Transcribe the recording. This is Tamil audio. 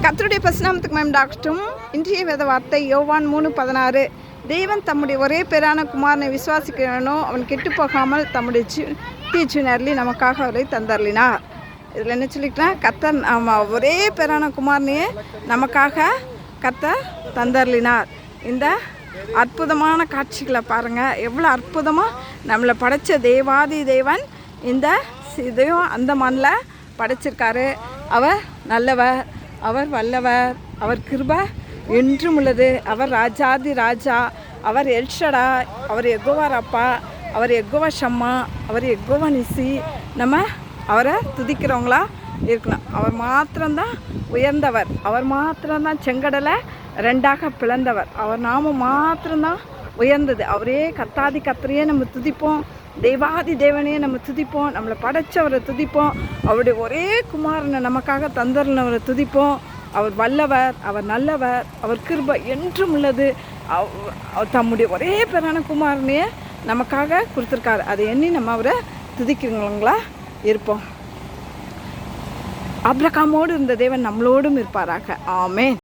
கர்த்தருடைய பரிசுநாமத்துக்கு மேம்டாகட்டும். இன்றைய வேத வார்த்தை யோவான் 3:16. தேவன் தம்முடைய ஒரே பேரான குமாரனை விசுவாசிக்கிறவனோ அவன் கெட்டு போகாமல் தம்முடைய தீச்சுனர்லி நமக்காக அவரை தந்தர்லினார். இதில் என்ன சொல்லிக்கலாம்? கர்த்தர் ஒரே பேரான குமாரனையே நமக்காக கர்த்தர் தந்தர்லினார். இந்த அற்புதமான காட்சிகளை பாருங்கள். எவ்வளோ அற்புதமாக நம்மளை படைத்த தேவாதி தேவன் இந்த இதையும் அந்த மண்ணில் படைச்சிருக்காரு. அவர் நல்லவர், அவர் வல்லவர், அவர் கிருபை என்றும் உள்ளது. அவர் ராஜாதி ராஜா, அவர் எல்ஷடா, அவர் யெகோவா ராப்பா, அவர் யெகோவா ஷம்மா, அவர் யெகோவா நிசி. நம்ம அவரை துதிக்கிறவங்களா இருக்கணும். அவர் மாத்திரம்தான் உயர்ந்தவர், அவர் மாத்திரம்தான் செங்கடலை ரெண்டாக பிளந்தவர், அவர் நாம மாத்திரம்தான் உயர்ந்தது. அவரே கத்தாதி கத்திரையே நம்ம துதிப்போம், தேவாதி தேவனையே நம்ம துதிப்போம், நம்மளை படைச்சவரை துதிப்போம், அவருடைய ஒரே குமாரனை நமக்காக தந்தர்னவரை துதிப்போம். அவர் வல்லவர், அவர் நல்லவர், அவர் கிருபை என்றும் உள்ளது. தம்முடைய ஒரே பேரான குமாரனையே நமக்காக கொடுத்துருக்காரு. அதை எண்ணி நம்ம அவரை துதிக்கிறவங்களா இருப்போம். ஆபிரகாமோடு இருந்த தேவன் நம்மளோடும் இருப்பாராக. ஆமென்.